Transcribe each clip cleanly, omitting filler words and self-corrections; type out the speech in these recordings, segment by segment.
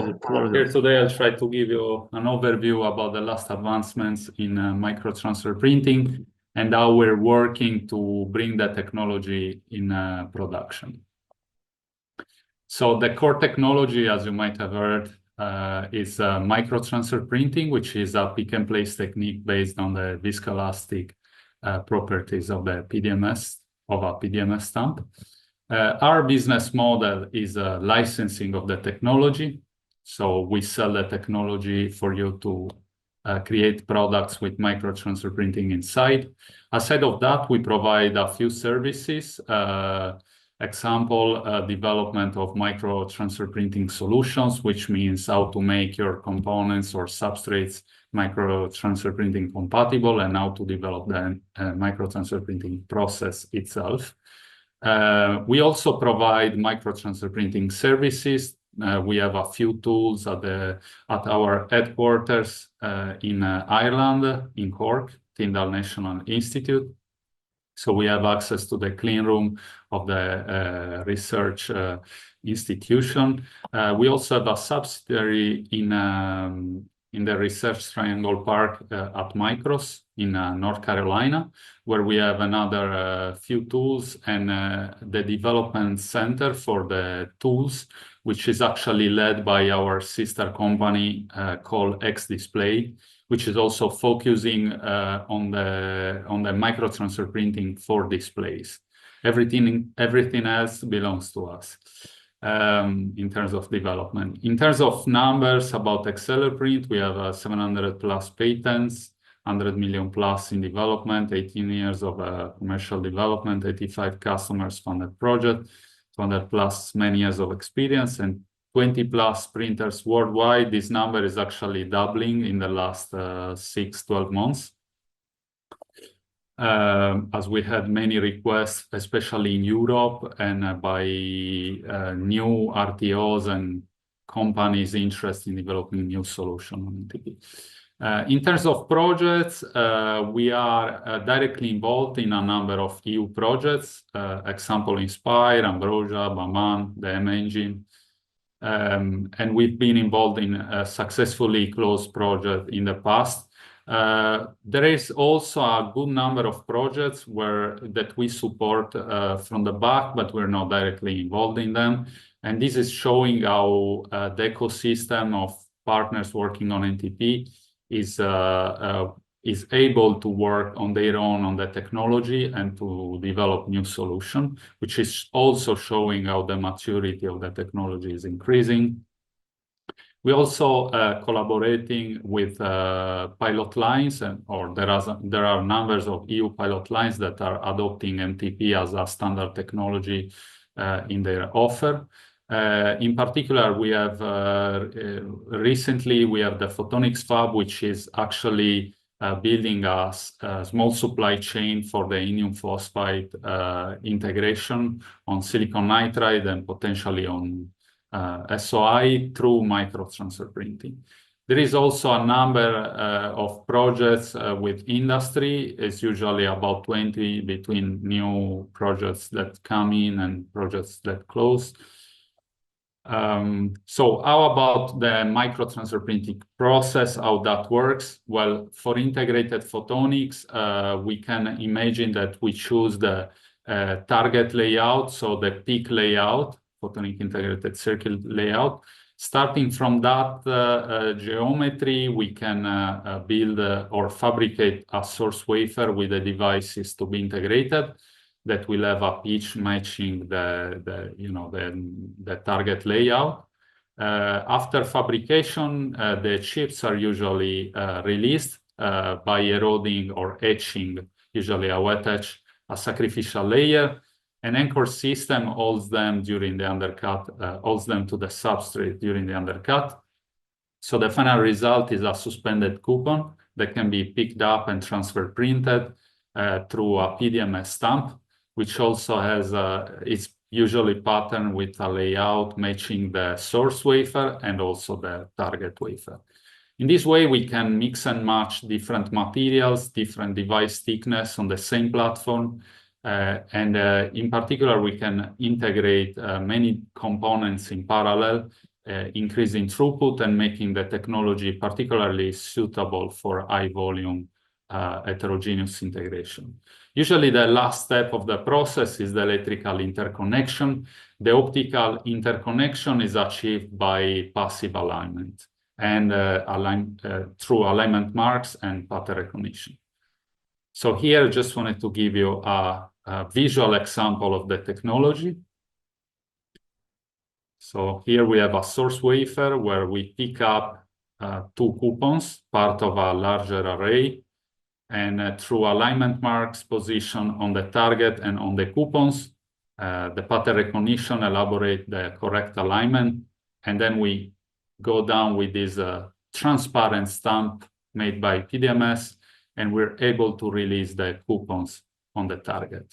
Here today I'll try to give you an overview about the last advancements in microtransfer printing and how we're working to bring the technology in production. So the core technology, as you might have heard, is microtransfer printing, which is a pick-and-place technique based on the viscoelastic properties of the PDMS, of a PDMS stamp. Our business model is licensing of the technology. So we sell the technology for you to create products with microtransfer printing inside. Aside of that, we provide a few services. Example, development of microtransfer printing solutions, which means how to make your components or substrates microtransfer printing compatible and how to develop the microtransfer printing process itself. We also provide microtransfer printing services. We have a few tools at our headquarters in Ireland, in Cork, Tyndall National Institute. So we have access to the clean room of the research institution. We also have a subsidiary in the Research Triangle Park at Micros in North Carolina, where we have another few tools and the development center for the tools, which is actually led by our sister company called X-Display, which is also focusing on the microtransfer printing for displays. Everything else belongs to us in terms of development. In terms of numbers about X-Celeprint, we have 700 plus patents, 100 million plus in development, 18 years of commercial development, 85 customers funded project, 200 plus many years of experience, and 20 plus printers worldwide. This number is actually doubling in the last 6-12 months. As we had many requests, especially in Europe and by new RTOs and companies interested in developing new solutions on NTP. In terms of projects, we are directly involved in a number of EU projects, example Inspire, Ambrosia, Baman, the M-Engine. And we've been involved in a successfully closed project in the past. There is also a good number of projects that we support from the back, but we're not directly involved in them. And this is showing how the ecosystem of partners working on NTP is able to work on their own on the technology and to develop new solutions, which is also showing how the maturity of the technology is increasing. We're also collaborating with pilot lines, there are numbers of EU pilot lines that are adopting MTP as a standard technology in their offer. In particular, we have recently the Photonics Fab, which is actually building a small supply chain for the indium phosphide integration on silicon nitride and potentially on SOI through microtransfer printing. There is also a number of projects with industry. It's usually about 20 between new projects that come in and projects that close. So how about the microtransfer printing process, how that works? Well, for integrated photonics, we can imagine that we choose the target layout, so the PIC layout, photonic integrated circuit layout. Starting from that geometry, we can build or fabricate a source wafer with the devices to be integrated that will have a pitch matching the target layout. After fabrication, the chips are usually released by eroding or etching, usually a wet etch, a sacrificial layer. An anchor system holds them during the undercut, holds them to the substrate during the undercut. So the final result is a suspended coupon that can be picked up and transfer printed through a PDMS stamp, which also has it's usually patterned with a layout matching the source wafer and also the target wafer. In this way, we can mix and match different materials, different device thickness on the same platform. In particular, we can integrate many components in parallel increasing throughput and making the technology particularly suitable for high volume heterogeneous integration. Usually the last step of the process is the electrical interconnection. The optical interconnection is achieved by passive alignment and through alignment marks and pattern recognition. So here I just wanted to give you a visual example of the technology. So here we have a source wafer where we pick up 2 coupons, part of a larger array, and through alignment marks position on the target and on the coupons, the pattern recognition elaborate the correct alignment, and then we go down with this transparent stamp made by PDMS, and we're able to release the coupons on the target.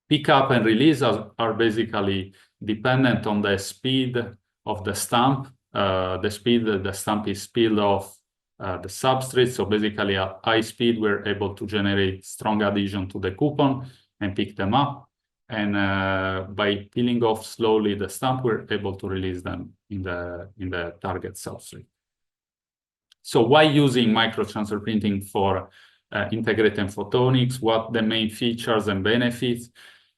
Pick up and release are basically dependent on the speed of the stamp. The speed that the stamp is peeled off the substrate. So basically at high speed, we're able to generate strong adhesion to the coupon and pick them up. And by peeling off slowly the stamp, we're able to release them in the target substrate. So why using microtransfer printing for integrated photonics? What the main features and benefits?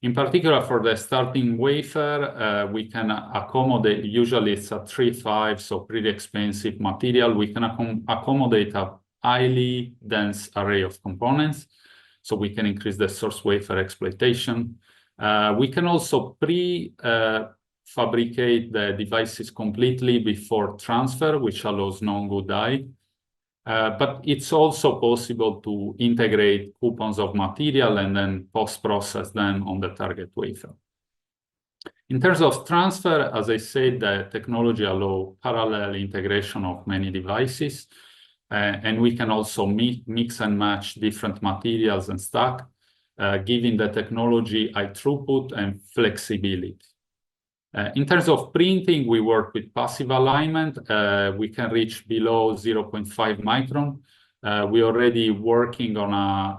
In particular, for the starting wafer, we can accommodate, usually it's a 3-5, so pretty expensive material. We can accommodate a highly dense array of components, so we can increase the source wafer exploitation. We can also fabricate the devices completely before transfer, which allows non-good die. But it's also possible to integrate coupons of material and then post-process them on the target wafer. In terms of transfer, as I said, the technology allows parallel integration of many devices, and we can also mix and match different materials and stack, giving the technology high throughput and flexibility. In terms of printing, we work with passive alignment. We can reach below 0.5 micron. We're already working on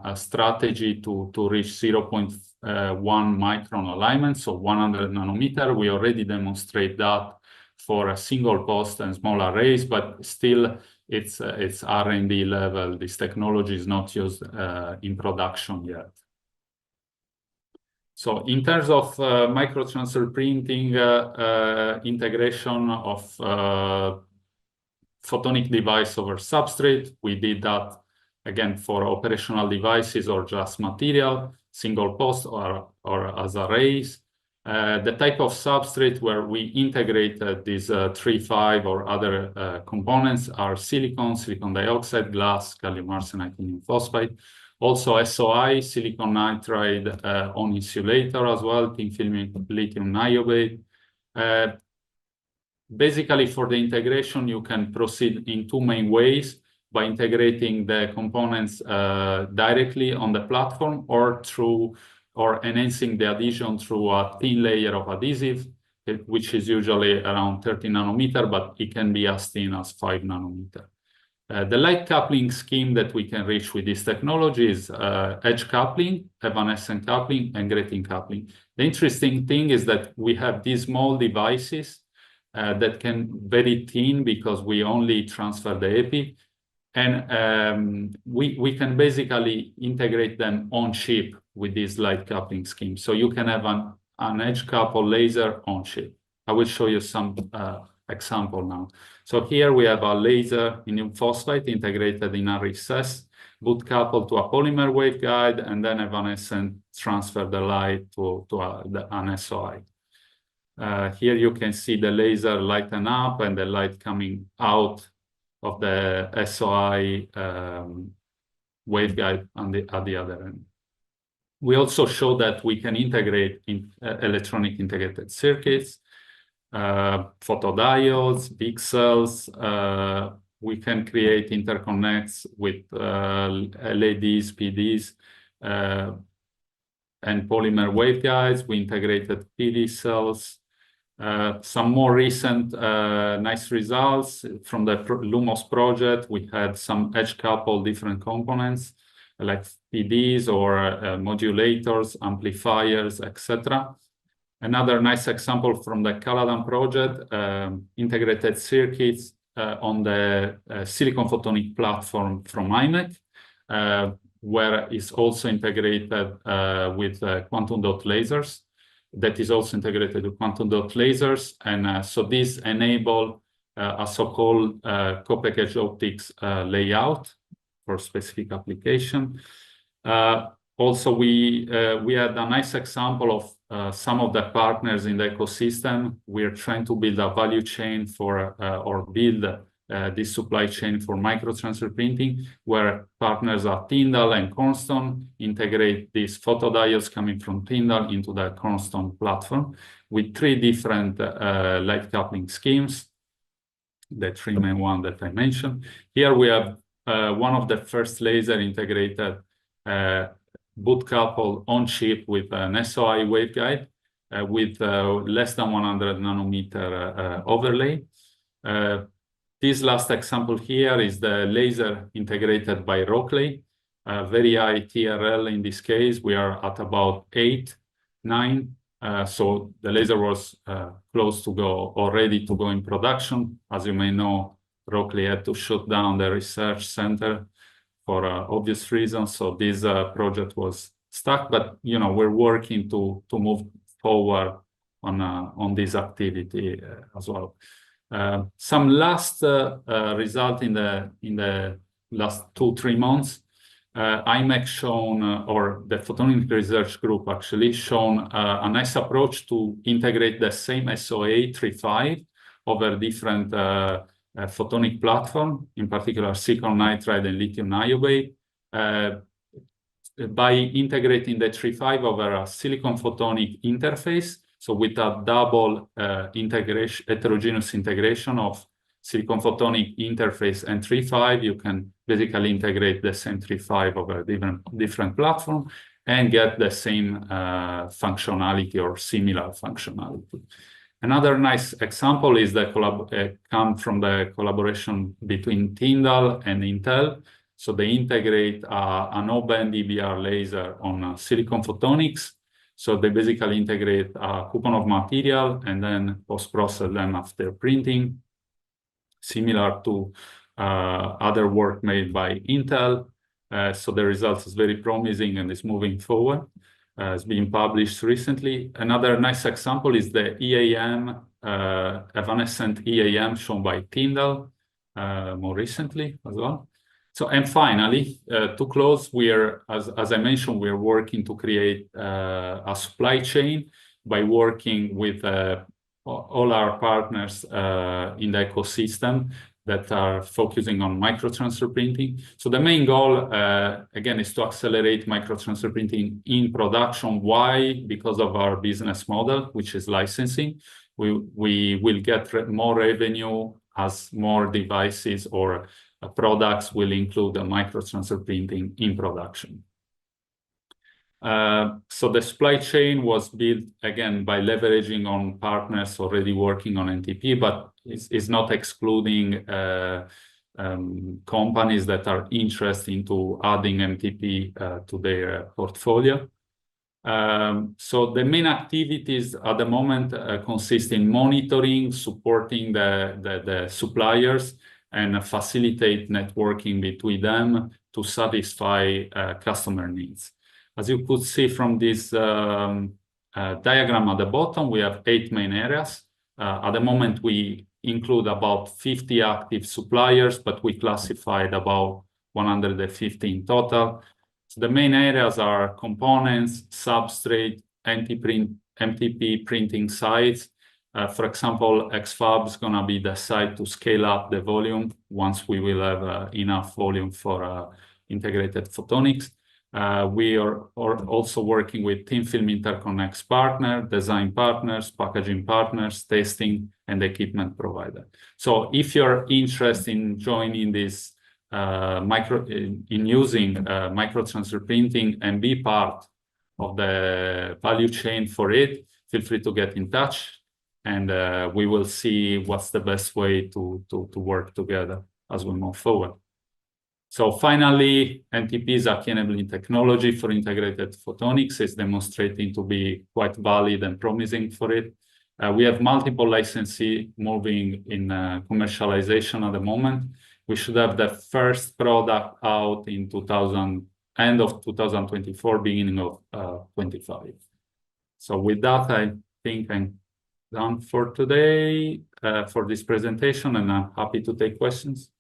a strategy to reach 0.1 micron alignment, so 100 nanometer. We already demonstrate that for a single post and small arrays, but still it's R&D level. This technology is not used in production yet. So in terms of microtransfer printing integration of photonic device over substrate, we did that again for operational devices or just material, single post or as arrays. The type of substrate where we integrated these 3-5 or other components are silicon dioxide, glass, gallium arsenide, indium phosphide. Also SOI, silicon nitride on insulator as well, thin film lithium niobate. Basically, for the integration, you can proceed in 2 main ways: by integrating the components directly on the platform, or enhancing the adhesion through a thin layer of adhesive, which is usually around 30 nanometer, but it can be as thin as 5 nanometer. The light coupling scheme that we can reach with this technology is edge coupling, evanescent coupling, and grating coupling. The interesting thing is that we have these small devices that can very thin because we only transfer the epi, and we can basically integrate them on chip with this light coupling scheme. So you can have an edge couple laser on chip. I will show you some example now. So here we have a laser indium phosphide integrated in a recess, boot coupled to a polymer waveguide, and then evanescent transfer the light to an SOI. Here you can see the laser lighten up and the light coming out of the SOI waveguide at the other end. We also show that we can integrate in electronic integrated circuits, photodiodes, pixels. We can create interconnects with LEDs, PDs, and polymer waveguides. We integrated PD cells. Some more recent nice results from the Lumos project. We had some edge couple different components like PDs or modulators, amplifiers, etc. Another nice example from the Caladan project, integrated circuits on the silicon photonic platform from IMEC, where it's also integrated with quantum dot lasers. That is also integrated with quantum dot lasers. And so this enable a so-called co-packaged optics layout for specific application. Also, we had a nice example of some of the partners in the ecosystem. We are trying to build a value chain for or build this supply chain for microtransfer printing, where partners are Tyndall and Cornerstone integrate these photodiodes coming from Tyndall into the Cornerstone platform with 3 different light coupling schemes, the 3 main one that I mentioned. Here we have one of the first laser integrated boot couple on chip with an SOI waveguide with less than 100 nanometer overlay. This last example here is the laser integrated by Rockley, very high TRL in this case. We are at about 8, 9. So the laser was close to go or ready to go in production. As you may know, Rockley had to shut down the research center for obvious reasons. So this project was stuck, but we're working to move forward on this activity as well. Some last result in the last 2-3 months, IMEC shown, or the Photonics Research Group actually shown a nice approach to integrate the same SOA 3.5 over different photonic platform, in particular silicon nitride and lithium niobate, by integrating the 3.5 over a silicon photonic interface. So with a double integration, heterogeneous integration of silicon photonic interface and 3.5, you can basically integrate the same 3.5 over different platform and get the same functionality or similar functionality. Another nice example is the come from the collaboration between Tyndall and Intel. So they integrate an O-band EBR laser on silicon photonics. So they basically integrate a coupon of material and then post-process them after printing, similar to other work made by Intel. So the results is very promising and is moving forward. It's been published recently. Another nice example is the EAM, evanescent EAM shown by Tyndall more recently as well. So, and finally, to close, we are, as I mentioned, we are working to create a supply chain by working with all our partners in the ecosystem that are focusing on microtransfer printing. So the main goal, again, is to accelerate microtransfer printing in production. Why? Because of our business model, which is licensing. We will get more revenue as more devices or products will include the microtransfer printing in production. So the supply chain was built, again, by leveraging on partners already working on NTP, but it's not excluding companies that are interested into adding MTP to their portfolio. So the main activities at the moment consist in monitoring, supporting the suppliers, and facilitate networking between them to satisfy customer needs. As you could see from this diagram at the bottom, we have 8 main areas. At the moment, we include about 50 active suppliers, but we classified about 150 in total. So the main areas are components, substrate, MTP printing sites. For example, XFAB is going to be the site to scale up the volume once we will have enough volume for integrated photonics. We are also working with thin film interconnects partner, design partners, packaging partners, testing, and equipment provider. So if you're interested in joining this in using microtransfer printing and be part of the value chain for it, feel free to get in touch, and we will see what's the best way to work together as we move forward. So finally, NTP's key-enabling technology for integrated photonics is demonstrating to be quite valid and promising for it. We have multiple licensees moving in commercialization at the moment. We should have the first product out in end of 2024, beginning of 25. So with that, I think I'm done for today, for this presentation, and I'm happy to take questions.